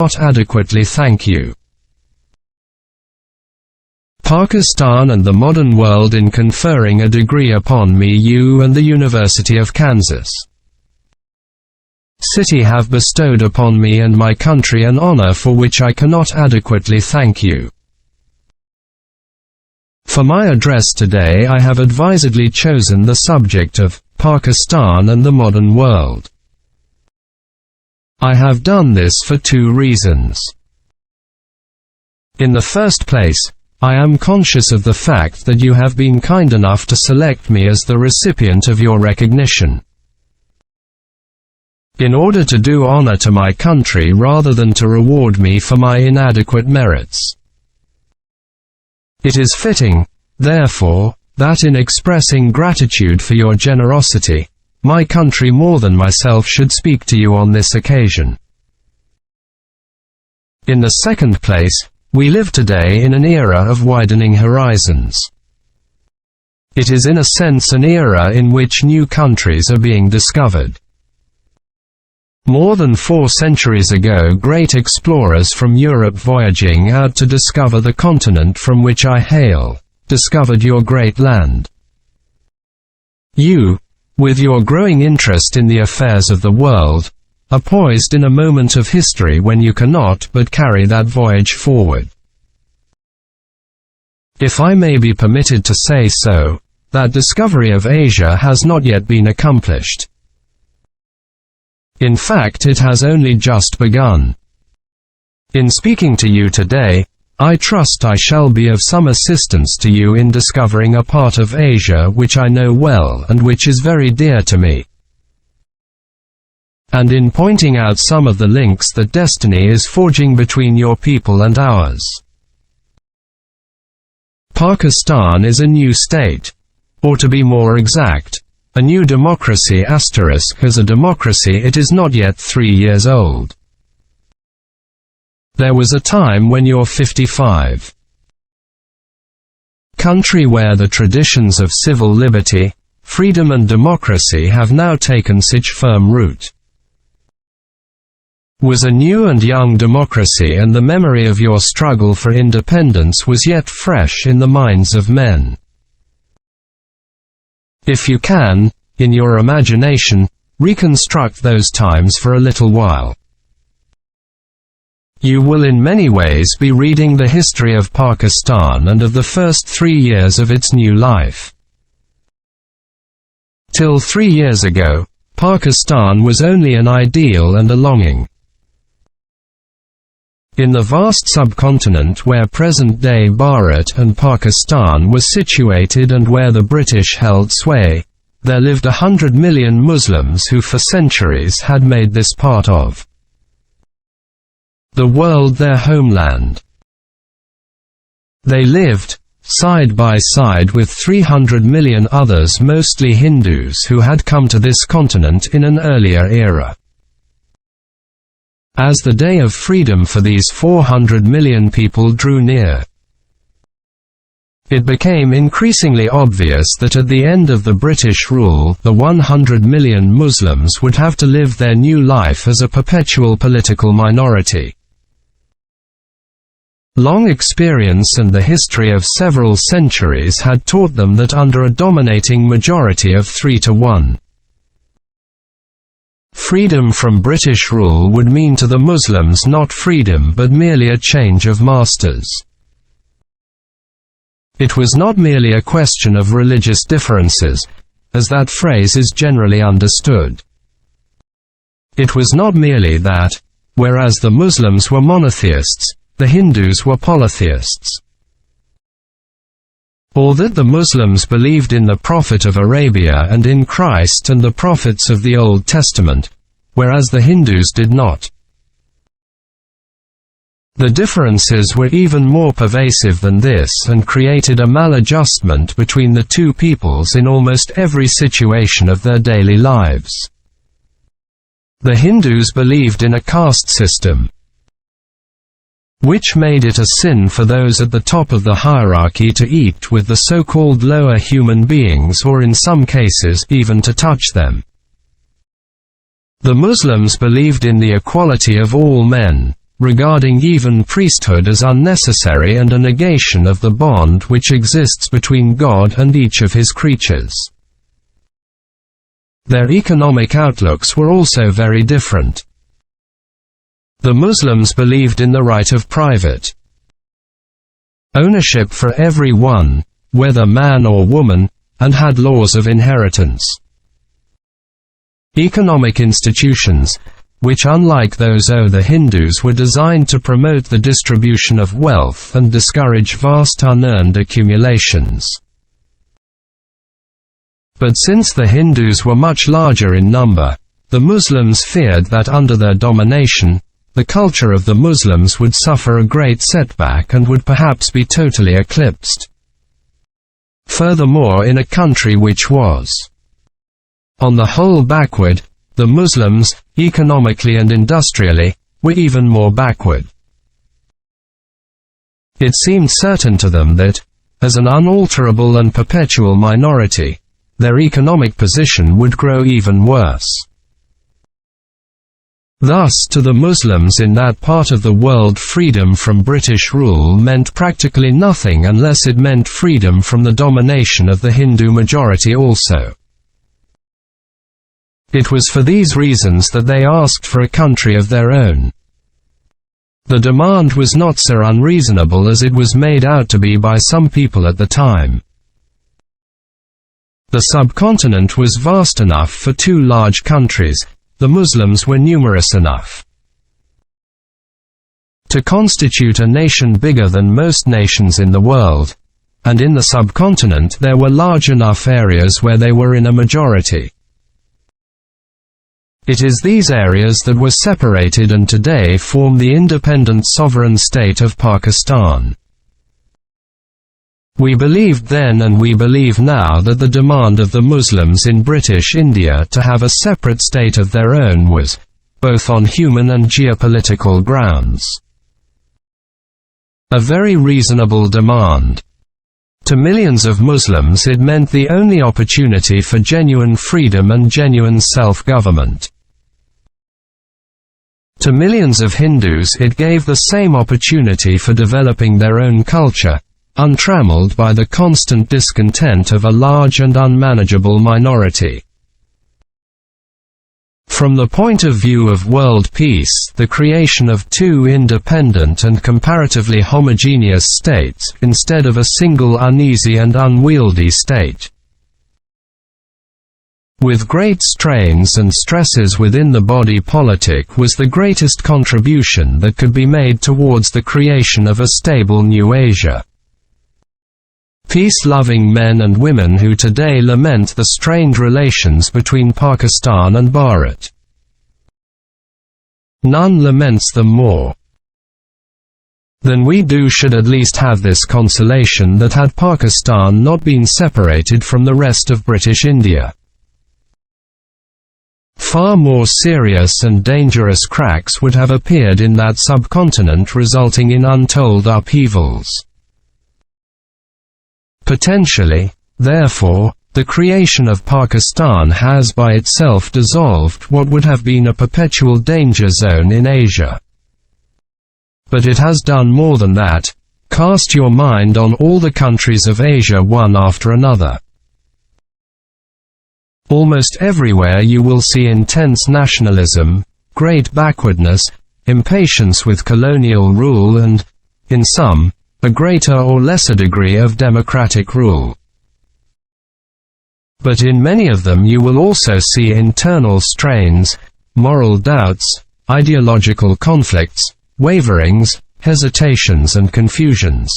not adequately thank you. Pakistan and the modern world in conferring a degree upon me. You and the University of Kansas City have bestowed upon me and my country an honor for which I cannot adequately thank you. For my address today I have advisedly chosen the subject of Pakistan and the modern world. I have done this for two reasons. In the first place, I am conscious of the fact that you have been kind enough to select me as the recipient of your recognition. In order to do honor to my country rather than to reward me for my inadequate merits. It is fitting, therefore, that in expressing gratitude for your generosity, my country more than myself should speak to you on this occasion. In the second place, we live today in an era of widening horizons. It is in a sense an era in which new countries are being discovered. More than 4 centuries ago, great explorers from Europe voyaging out to discover the continent from which I hail, discovered your great land. You, with your growing interest in the affairs of the world, are poised in a moment of history when you cannot but carry that voyage forward. If I may be permitted to say so, that discovery of Asia has not yet been accomplished. In fact, it has only just begun. In speaking to you today, I trust I shall be of some assistance to you in discovering a part of Asia which I know well and which is very dear to me, and in pointing out some of the links that destiny is forging between your people and ours. Pakistan is a new state, or to be more exact, a new democracy. As a democracy it is not yet 3 years old. There was a time when your 55 country where the traditions of civil liberty, freedom and democracy have now taken such firm root, was a new and young democracy, and the memory of your struggle for independence was yet fresh in the minds of men. If you can, in your imagination, reconstruct those times for a little while, you will in many ways be reading the history of Pakistan and of the first 3 years of its new life. Till 3 years ago, Pakistan was only an ideal and a longing. In the vast subcontinent where present-day Bharat and Pakistan were situated and where the British held sway, there lived 100 million Muslims who for centuries had made this part of the world their homeland. They lived, side by side with 300 million others, mostly Hindus who had come to this continent in an earlier era. As the day of freedom for these 400 million people drew near, it became increasingly obvious that at the end of the British rule, the 100 million Muslims would have to live their new life as a perpetual political minority. Long experience and the history of several centuries had taught them that under a dominating majority of 3-1, freedom from British rule would mean to the Muslims not freedom but merely a change of masters. It was not merely a question of religious differences, as that phrase is generally understood. It was not merely that, whereas the Muslims were monotheists, the Hindus were polytheists, or that the Muslims believed in the Prophet of Arabia and in Christ and the prophets of the Old Testament, whereas the Hindus did not. The differences were even more pervasive than this and created a maladjustment between the two peoples in almost every situation of their daily lives. The Hindus believed in a caste system, which made it a sin for those at the top of the hierarchy to eat with the so-called lower human beings or in some cases even to touch them. The Muslims believed in the equality of all men, regarding even priesthood as unnecessary and a negation of the bond which exists between God and each of his creatures. Their economic outlooks were also very different. The Muslims believed in the right of private ownership for everyone, whether man or woman, and had laws of inheritance. Economic institutions, which unlike those of the Hindus were designed to promote the distribution of wealth and discourage vast unearned accumulations. But since the Hindus were much larger in number, the Muslims feared that under their domination, the culture of the Muslims would suffer a great setback and would perhaps be totally eclipsed. Furthermore, in a country which was, on the whole, backward, the Muslims, economically and industrially, were even more backward. It seemed certain to them that, as an unalterable and perpetual minority, their economic position would grow even worse. Thus, to the Muslims in that part of the world, freedom from British rule meant practically nothing unless it meant freedom from the domination of the Hindu majority also. It was for these reasons that they asked for a country of their own. The demand was not so unreasonable as it was made out to be by some people at the time. The subcontinent was vast enough for two large countries. The Muslims were numerous enough to constitute a nation bigger than most nations in the world, and in the subcontinent there were large enough areas where they were in a majority. It is these areas that were separated and today form the independent sovereign state of Pakistan. We believed then and we believe now that the demand of the Muslims in British India to have a separate state of their own was, both on human and geopolitical grounds, a very reasonable demand. To millions of Muslims it meant the only opportunity for genuine freedom and genuine self-government. To millions of Hindus it gave the same opportunity for developing their own culture, untrammeled by the constant discontent of a large and unmanageable minority. From the point of view of world peace, the creation of two independent and comparatively homogeneous states, instead of a single uneasy and unwieldy state, with great strains and stresses within the body politic, was the greatest contribution that could be made towards the creation of a stable new Asia. Peace-loving men and women who today lament the strained relations between Pakistan and Bharat. None laments them more than we do should at least have this consolation that had Pakistan not been separated from the rest of British India, far more serious and dangerous cracks would have appeared in that subcontinent, resulting in untold upheavals. Potentially, therefore, the creation of Pakistan has by itself dissolved what would have been a perpetual danger zone in Asia. But it has done more than that. Cast your mind on all the countries of Asia one after another. Almost everywhere you will see intense nationalism, great backwardness, impatience with colonial rule and, in some, a greater or lesser degree of democratic rule. But in many of them you will also see internal strains, moral doubts, ideological conflicts, waverings, hesitations and confusions.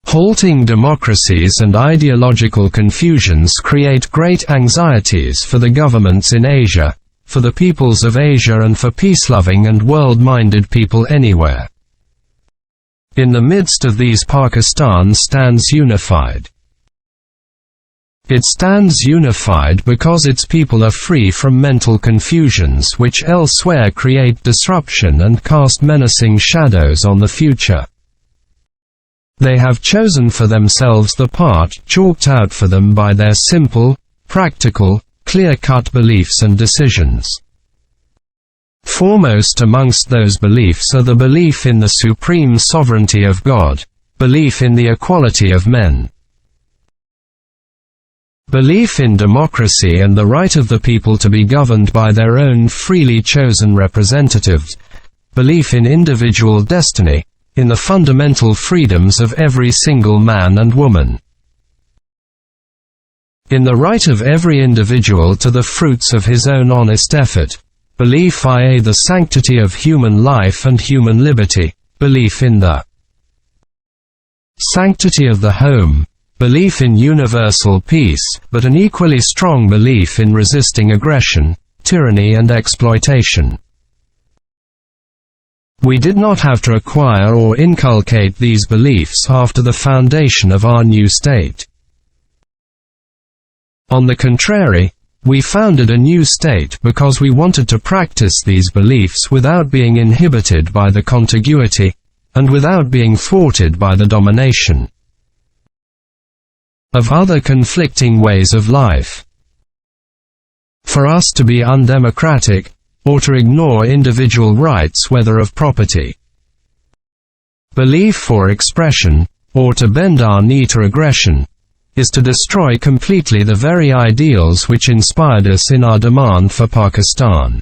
Halting democracies and ideological confusions create great anxieties for the governments in Asia, for the peoples of Asia and for peace-loving and world-minded people anywhere. In the midst of these, Pakistan stands unified. It stands unified because its people are free from mental confusions which elsewhere create disruption and cast menacing shadows on the future. They have chosen for themselves the path chalked out for them by their simple, practical, clear-cut beliefs and decisions. Foremost amongst those beliefs are the belief in the supreme sovereignty of God, belief in the equality of men, belief in democracy and the right of the people to be governed by their own freely chosen representatives, belief in individual destiny, in the fundamental freedoms of every single man and woman, in the right of every individual to the fruits of his own honest effort, belief in the sanctity of human life and human liberty, belief in the sanctity of the home, belief in universal peace, but an equally strong belief in resisting aggression, tyranny and exploitation. We did not have to acquire or inculcate these beliefs after the foundation of our new state. On the contrary, we founded a new state because we wanted to practice these beliefs without being inhibited by the contiguity, and without being thwarted by the domination of other conflicting ways of life. For us to be undemocratic, or to ignore individual rights whether of property, belief or expression, or to bend our knee to aggression, is to destroy completely the very ideals which inspired us in our demand for Pakistan.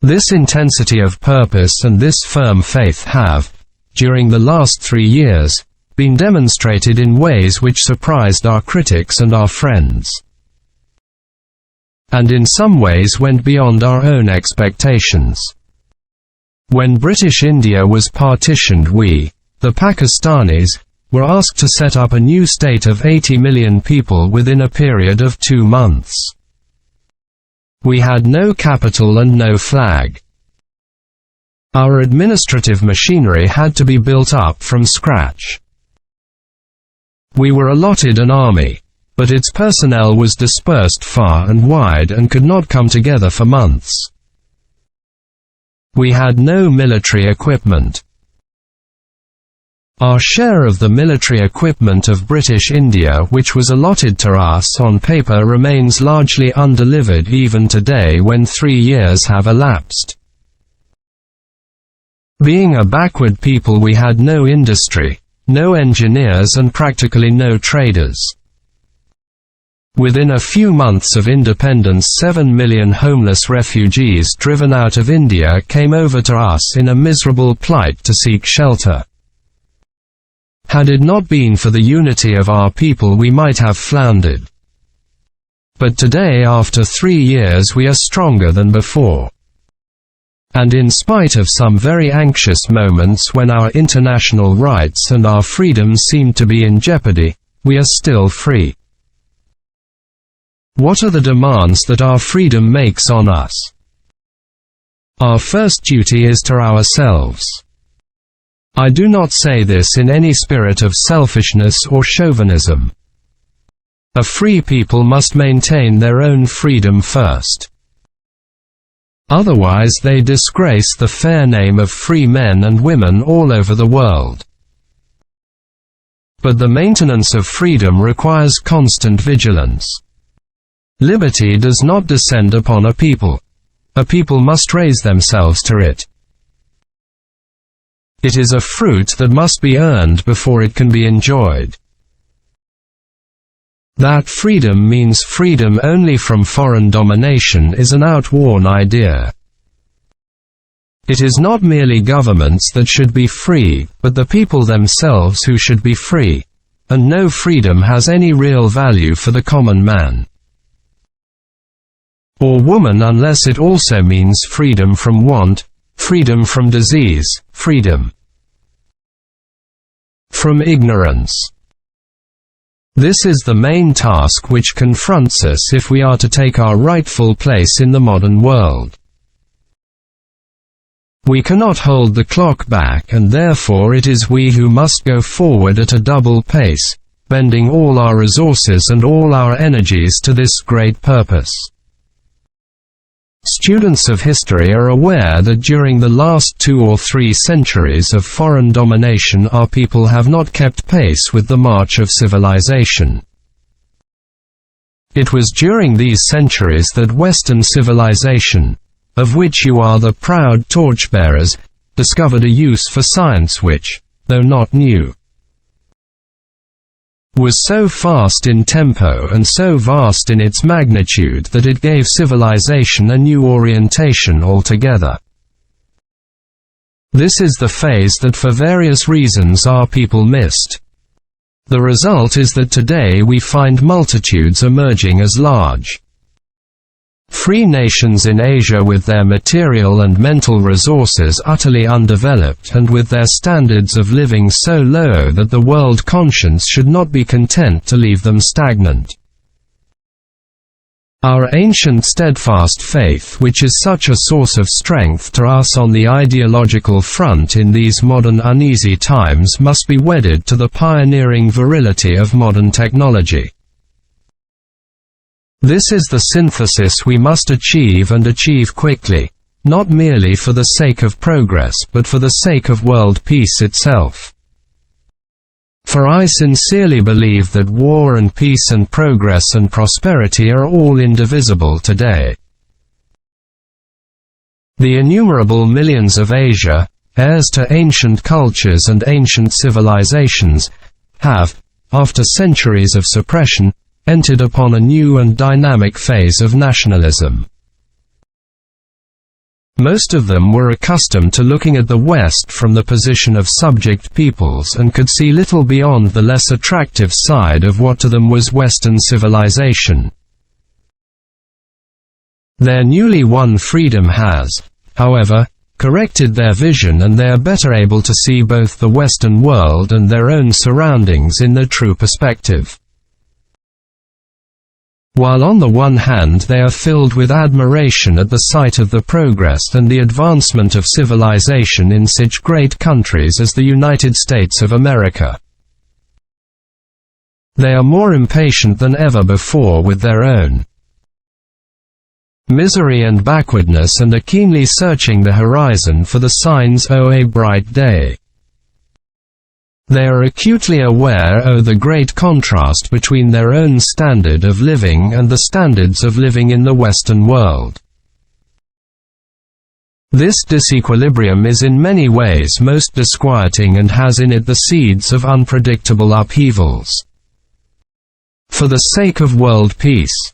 This intensity of purpose and this firm faith have, during the last 3 years, been demonstrated in ways which surprised our critics and our friends, and in some ways went beyond our own expectations. When British India was partitioned, we, the Pakistanis, were asked to set up a new state of 80 million people within a period of 2 months. We had no capital and no flag. Our administrative machinery had to be built up from scratch. We were allotted an army, but its personnel was dispersed far and wide and could not come together for months. We had no military equipment. Our share of the military equipment of British India which was allotted to us on paper remains largely undelivered even today when 3 years have elapsed. Being a backward people, we had no industry, no engineers and practically no traders. Within a few months of independence, 7 million homeless refugees driven out of India came over to us in a miserable plight to seek shelter. Had it not been for the unity of our people, we might have floundered. But today, after 3 years, we are stronger than before. And in spite of some very anxious moments when our international rights and our freedoms seemed to be in jeopardy, we are still free. What are the demands that our freedom makes on us? Our first duty is to ourselves. I do not say this in any spirit of selfishness or chauvinism. A free people must maintain their own freedom first. Otherwise they disgrace the fair name of free men and women all over the world. But the maintenance of freedom requires constant vigilance. Liberty does not descend upon a people. A people must raise themselves to it. It is a fruit that must be earned before it can be enjoyed. That freedom means freedom only from foreign domination is an outworn idea. It is not merely governments that should be free, but the people themselves who should be free, and no freedom has any real value for the common man or woman unless it also means freedom from want, freedom from disease, freedom from ignorance. This is the main task which confronts us if we are to take our rightful place in the modern world. We cannot hold the clock back, and therefore it is we who must go forward at a double pace, bending all our resources and all our energies to this great purpose. Students of history are aware that during the last 2 or 3 centuries of foreign domination our people have not kept pace with the march of civilization. It was during these centuries that Western civilization, of which you are the proud torchbearers, discovered a use for science which, though not new, was so fast in tempo and so vast in its magnitude that it gave civilization a new orientation altogether. This is the phase that for various reasons our people missed. The result is that today we find multitudes emerging as large, free nations in Asia with their material and mental resources utterly undeveloped and with their standards of living so low that the world conscience should not be content to leave them stagnant. Our ancient steadfast faith, which is such a source of strength to us on the ideological front in these modern uneasy times, must be wedded to the pioneering virility of modern technology. This is the synthesis we must achieve, and achieve quickly, not merely for the sake of progress but for the sake of world peace itself. For I sincerely believe that war and peace and progress and prosperity are all indivisible today. The innumerable millions of Asia, heirs to ancient cultures and ancient civilizations, have, after centuries of suppression, entered upon a new and dynamic phase of nationalism. Most of them were accustomed to looking at the West from the position of subject peoples and could see little beyond the less attractive side of what to them was Western civilization. Their newly won freedom has, however, corrected their vision, and they are better able to see both the Western world and their own surroundings in their true perspective. While on the one hand they are filled with admiration at the sight of the progress and the advancement of civilization in such great countries as the United States of America, they are more impatient than ever before with their own misery and backwardness, and are keenly searching the horizon for the signs of a bright day. They are acutely aware of the great contrast between their own standard of living and the standards of living in the Western world. This disequilibrium is in many ways most disquieting and has in it the seeds of unpredictable upheavals. For the sake of world peace,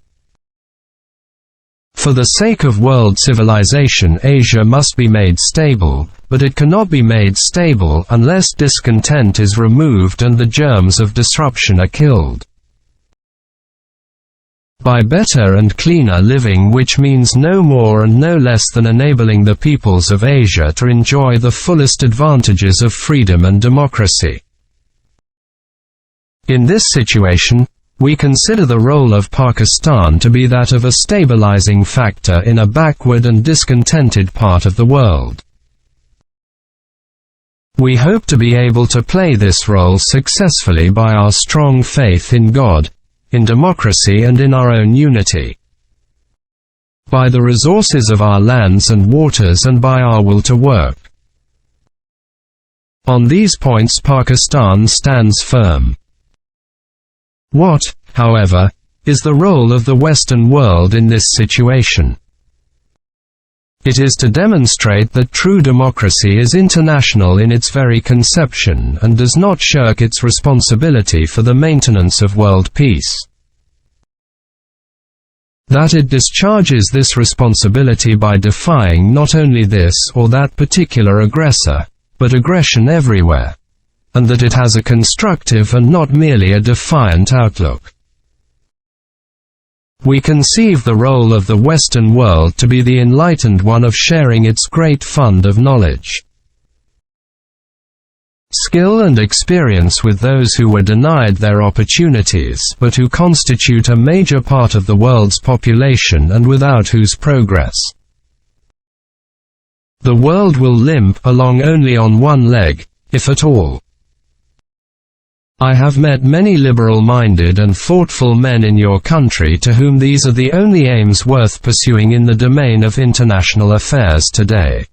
for the sake of world civilization, Asia must be made stable, but it cannot be made stable unless discontent is removed and the germs of disruption are killed. By better and cleaner living, which means no more and no less than enabling the peoples of Asia to enjoy the fullest advantages of freedom and democracy. In this situation, we consider the role of Pakistan to be that of a stabilizing factor in a backward and discontented part of the world. We hope to be able to play this role successfully by our strong faith in God, in democracy and in our own unity, by the resources of our lands and waters and by our will to work. On these points Pakistan stands firm. What, however, is the role of the Western world in this situation? It is to demonstrate that true democracy is international in its very conception and does not shirk its responsibility for the maintenance of world peace. That it discharges this responsibility by defying not only this or that particular aggressor, but aggression everywhere, and that it has a constructive and not merely a defiant outlook. We conceive the role of the Western world to be the enlightened one of sharing its great fund of knowledge, skill and experience with those who were denied their opportunities but who constitute a major part of the world's population and without whose progress the world will limp along only on one leg, if at all. I have met many liberal-minded and thoughtful men in your country to whom these are the only aims worth pursuing in the domain of international affairs today.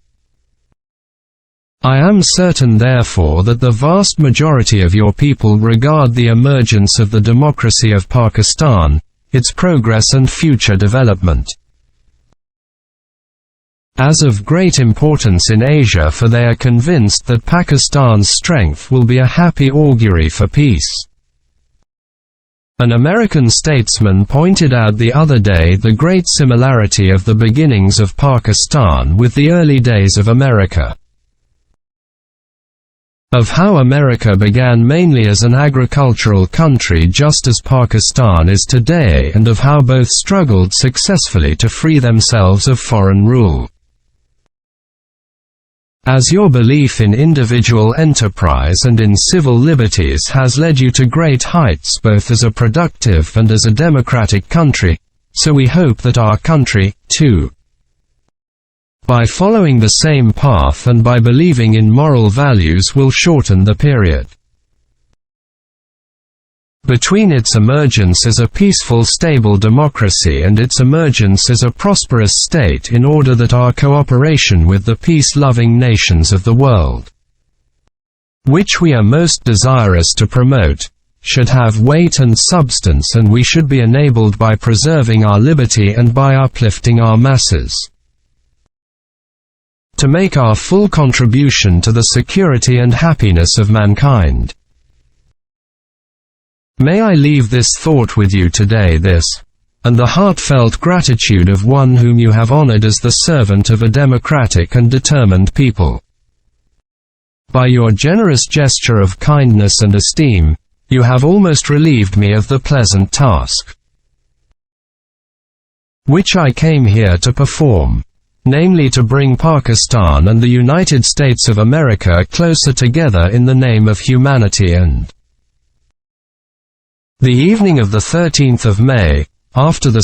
I am certain therefore that the vast majority of your people regard the emergence of the democracy of Pakistan, its progress and future development, as of great importance in Asia, for they are convinced that Pakistan's strength will be a happy augury for peace. An American statesman pointed out the other day the great similarity of the beginnings of Pakistan with the early days of America. Of how America began mainly as an agricultural country just as Pakistan is today, and of how both struggled successfully to free themselves of foreign rule. As your belief in individual enterprise and in civil liberties has led you to great heights both as a productive and as a democratic country, so we hope that our country, too, by following the same path and by believing in moral values, will shorten the period between its emergence as a peaceful, stable democracy and its emergence as a prosperous state, in order that our cooperation with the peace-loving nations of the world, which we are most desirous to promote, should have weight and substance, and we should be enabled by preserving our liberty and by uplifting our masses to make our full contribution to the security and happiness of mankind. May I leave this thought with you today, this, and the heartfelt gratitude of one whom you have honored as the servant of a democratic and determined people. By your generous gesture of kindness and esteem, you have almost relieved me of the pleasant task which I came here to perform, namely to bring Pakistan and the United States of America closer together in the name of humanity. And the evening of the 13th of May, after the